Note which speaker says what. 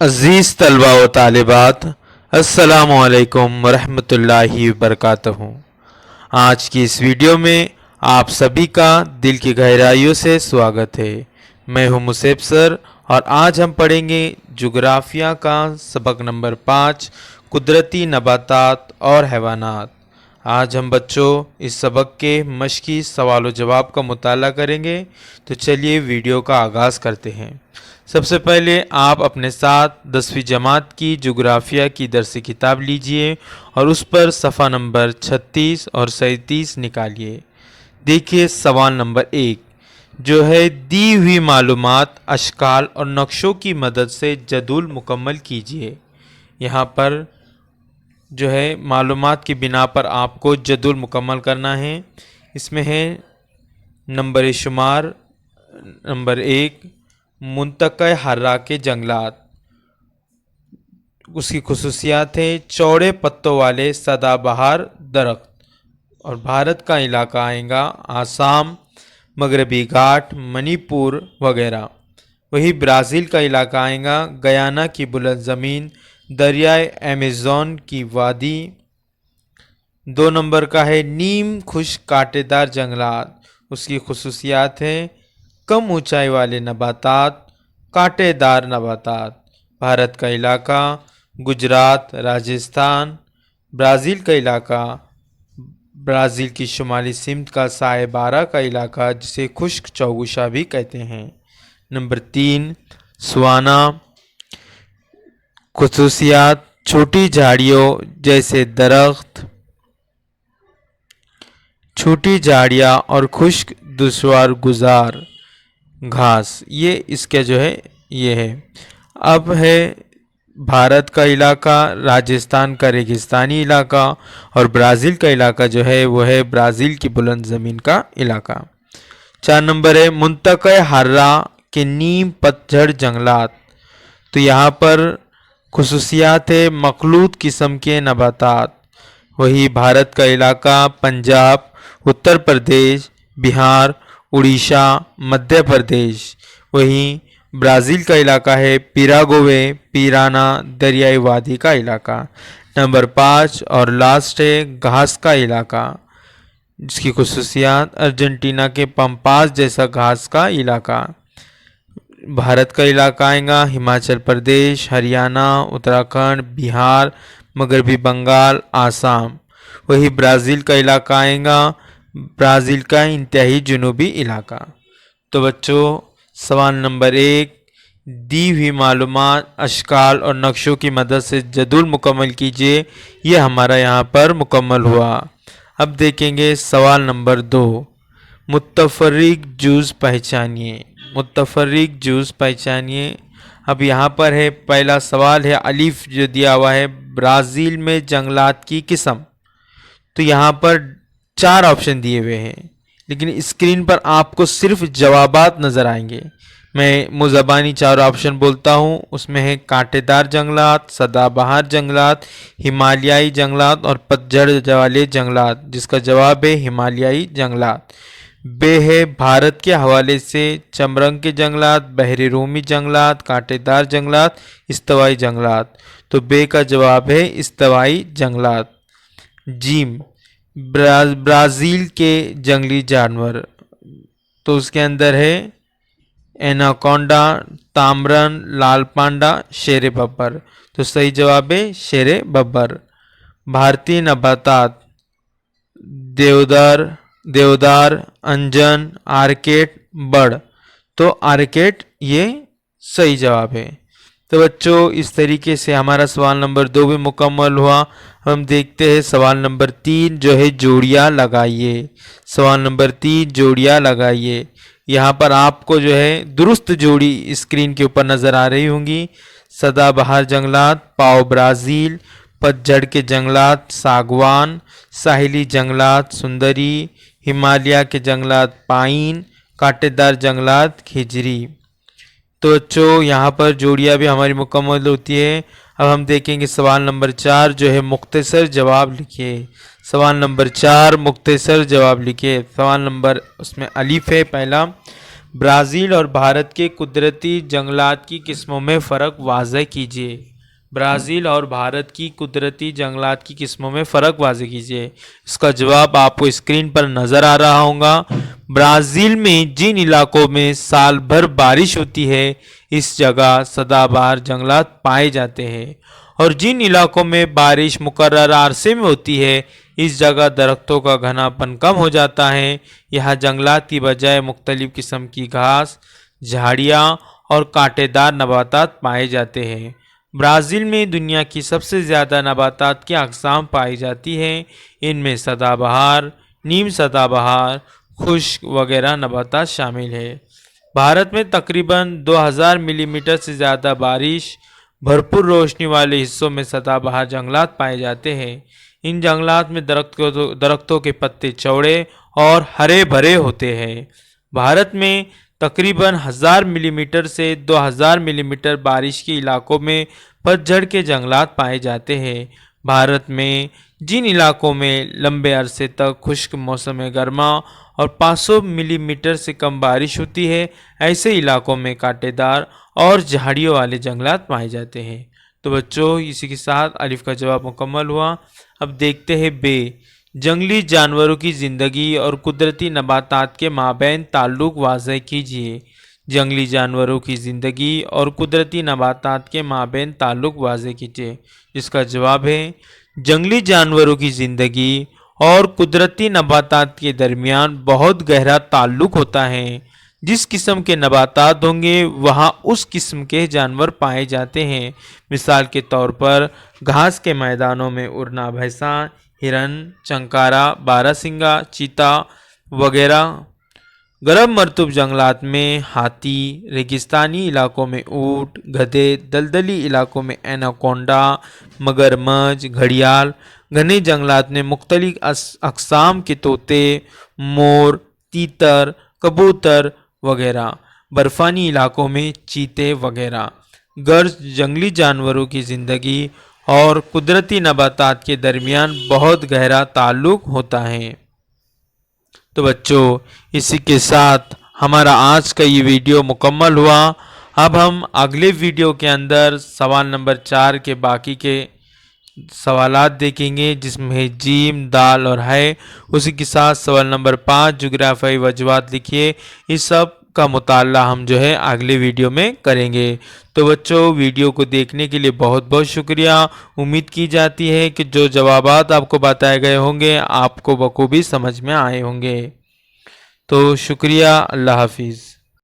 Speaker 1: عزیز طلباء و طالبات، السلام علیکم ورحمۃ اللہ وبرکاتہ۔ آج کی اس ویڈیو میں آپ سبھی کا دل کی گہرائیوں سے سواگت ہے۔ میں ہوں مصعب سر اور آج ہم پڑھیں گے جغرافیہ کا سبق نمبر 5، قدرتی نباتات اور حیوانات۔ آج ہم بچوں اس سبق کے مشقی سوال و جواب کا مطالعہ کریں گے، تو چلیے ویڈیو کا آغاز کرتے ہیں۔ سب سے پہلے آپ اپنے ساتھ 10ویں جماعت کی جغرافیہ کی درسی کتاب لیجئے اور اس پر صفحہ نمبر 36 اور 37 نکالیے۔ دیکھیے سوال نمبر 1 جو ہے دی ہوئی معلومات اشکال اور نقشوں کی مدد سے جدول مکمل کیجئے۔ یہاں پر جو ہے معلومات کی بنا پر آپ کو جدول مکمل کرنا ہے۔ اس میں ہے نمبر شمار نمبر 1 منطقہ حرہ کے جنگلات، اس کی خصوصیات ہیں چوڑے پتوں والے سدا بہار درخت، اور بھارت کا علاقہ آئے گا آسام، مغربی گھاٹ، منی پور وغیرہ۔ وہی برازیل کا علاقہ آئے گا گیانا کی بلند زمین، دریائے ایمیزون کی وادی۔ 2 نمبر کا ہے نیم خشک کانٹے دار جنگلات، اس کی خصوصیات ہیں کم اونچائی والے نباتات، کانٹے دار نباتات۔ بھارت کا علاقہ گجرات، راجستھان۔ برازیل کا علاقہ برازیل کی شمالی سمت کا سائے بارہ کا علاقہ، جسے خشک چوگوشا بھی کہتے ہیں۔ نمبر 3 سوانا، خصوصیات چھوٹی جھاڑیوں جیسے درخت، چھوٹی جھاڑیاں اور خشک دشوار گزار گھاس، یہ اس کے جو ہے یہ ہے۔ اب ہے بھارت کا علاقہ راجستھان کا ریگستانی علاقہ، اور برازیل کا علاقہ جو ہے وہ ہے برازیل کی بلند زمین کا علاقہ۔ 4 نمبر ہے منطقہ حرہ کے نیم پتجھڑ جنگلات، تو یہاں پر خصوصیات ہے مخلوط قسم کے نباتات۔ وہی بھارت کا علاقہ پنجاب، اتر پردیش، بہار، اڑیسہ، مدھیہ پردیش۔ وہیں برازیل کا علاقہ ہے پیراگوے، پیرانا دریائی وادی کا علاقہ۔ نمبر 5 اور لاسٹ ہے گھاس کا علاقہ، جس کی خصوصیات ارجنٹینا کے پمپاس جیسا گھاس کا علاقہ۔ بھارت کا علاقہ آئے گا ہماچل پردیش، ہریانہ، اتراکھنڈ، بہار، مغربی بنگال، آسام۔ وہی برازیل کا علاقہ آئے گا برازیل کا انتہائی جنوبی علاقہ۔ تو بچوں سوال نمبر 1 دی ہوئی معلومات اشکال اور نقشوں کی مدد سے جدول مکمل کیجیے، یہ ہمارا یہاں پر مکمل ہوا۔ اب دیکھیں گے سوال نمبر 2 متفرق جز پہچانیے۔ متفرق جز پہچانیے۔ اب یہاں پر ہے پہلا سوال ہے الف جو دیا ہوا ہے برازیل میں جنگلات کی قسم، تو یہاں پر 4 آپشن دیے ہوئے ہیں، لیکن اسکرین پر آپ کو صرف جوابات نظر آئیں گے۔ میں مزبانی 4 آپشن بولتا ہوں، اس میں ہے کانٹے دار جنگلات، سدا بہار جنگلات، ہمالیائی جنگلات اور پتجھڑ والے جنگلات، جس کا جواب ہے ہمالیائی جنگلات۔ بے ہے بھارت کے حوالے سے چمرنگ کے جنگلات، بحر رومی جنگلات، کانٹے دار جنگلات، استوائی جنگلات، تو بے کا جواب ہے استوائی جنگلات۔ جیم برازیل کے جنگلی جانور، تو اس کے اندر ہے ایناکونڈا، تامرن، لال پانڈا، شیر ببر، تو صحیح جواب ہے شیر ببر۔ بھارتی نباتات دیودار، انجن، آرکیڈ، بڑ، تو آرکیڈ یہ صحیح جواب ہے۔ تو بچوں اس طریقے سے ہمارا سوال نمبر 2 بھی مکمل ہوا۔ ہم دیکھتے ہیں سوال نمبر 3 جو ہے جوڑیاں لگائیے۔ سوال نمبر 3 جوڑیاں لگائیے۔ یہاں پر آپ کو جو ہے درست جوڑی اسکرین کے اوپر نظر آ رہی ہوں گی۔ سدا بہار جنگلات پاؤ برازیل، پتجھڑ کے جنگلات ساگوان، ساحلی جنگلات سندری، ہمالیہ کے جنگلات پائن، کانٹے دار جنگلات کھجری۔ تو بچوں یہاں پر جوڑیاں بھی ہماری مکمل ہوتی ہے۔ اب ہم دیکھیں گے سوال نمبر 4 جو ہے مختصر جواب لکھیے۔ سوال نمبر 4 مختصر جواب لکھیے۔ سوال نمبر اس میں الف ہے پہلا برازیل اور بھارت کے قدرتی جنگلات کی قسموں میں فرق واضح کیجیے۔ برازیل اور بھارت کی قدرتی جنگلات کی قسموں میں فرق واضح کیجیے۔ اس کا جواب آپ کو اسکرین پر نظر آ رہا ہوگا۔ برازیل میں جن علاقوں میں سال بھر بارش ہوتی ہے اس جگہ سدا بہار جنگلات پائے جاتے ہیں، اور جن علاقوں میں بارش مقررہ عرصے میں ہوتی ہے اس جگہ درختوں کا گھنا پن کم ہو جاتا ہے۔ یہاں جنگلات کی بجائے مختلف قسم کی گھاس، جھاڑیاں اور کانٹے دار نباتات پائے جاتے ہیں۔ برازیل میں دنیا کی سب سے زیادہ نباتات کی اقسام پائی جاتی ہیں۔ ان میں سدا بہار، نیم سدا بہار، خشک وغیرہ نباتات شامل ہیں۔ بھارت میں تقریباً 2000 ملی میٹر سے زیادہ بارش، بھرپور روشنی والے حصوں میں سدا بہار جنگلات پائے جاتے ہیں۔ ان جنگلات میں درختوں کے پتے چوڑے اور ہرے بھرے ہوتے ہیں۔ بھارت میں تقریباً 1000 ملی میٹر سے 2000 ملی میٹر بارش کے علاقوں میں پت جھڑ کے جنگلات پائے جاتے ہیں۔ بھارت میں جن علاقوں میں لمبے عرصے تک خشک موسم گرما اور 500 ملی میٹر سے کم بارش ہوتی ہے ایسے علاقوں میں کانٹے دار اور جھاڑیوں والے جنگلات پائے جاتے ہیں۔ تو بچوں اسی کے ساتھ الف کا جواب مکمل ہوا۔ اب دیکھتے ہیں بے، جنگلی جانوروں کی زندگی اور قدرتی نباتات کے مابین تعلق واضح کیجیے۔ جنگلی جانوروں کی زندگی اور قدرتی نباتات کے مابین تعلق واضح کیجیے۔ جس کا جواب ہے جنگلی جانوروں کی زندگی اور قدرتی نباتات کے درمیان بہت گہرا تعلق ہوتا ہے۔ جس قسم کے نباتات ہوں گے وہاں اس قسم کے جانور پائے جاتے ہیں۔ مثال کے طور پر گھاس کے میدانوں میں اڑنا بھینسا، ہرن، چنکارا، باراسنگا، چیتا وغیرہ۔ گرم مرطوب جنگلات میں ہاتھی، ریگستانی علاقوں میں اونٹ، گدھے، دلدلی علاقوں میں ایناکونڈا، مگرمچھ، گھڑیال۔ گھنے جنگلات میں مختلف اقسام کے طوطے، مور، تیتر، کبوتر وغیرہ۔ برفانی علاقوں میں چیتے وغیرہ۔ غرض جنگلی جانوروں کی زندگی اور قدرتی نباتات کے درمیان بہت گہرا تعلق ہوتا ہے۔ تو بچوں اسی کے ساتھ ہمارا آج کا یہ ویڈیو مکمل ہوا۔ اب ہم اگلے ویڈیو کے اندر سوال نمبر 4 کے باقی کے سوالات دیکھیں گے، جس میں جیم، دال اور ہے۔ اسی کے ساتھ سوال نمبر 5 جغرافیائی وجوہات لکھیے۔ اس سب کا مطالعہ ہم اگلے ویڈیو میں کریں گے۔ تو بچوں ویڈیو کو دیکھنے کے لیے بہت بہت شکریہ۔ امید کی جاتی ہے کہ جو جوابات آپ کو بتائے گئے ہوں گے آپ کو بخوبی سمجھ میں آئے ہوں گے۔ تو شکریہ، اللہ حافظ۔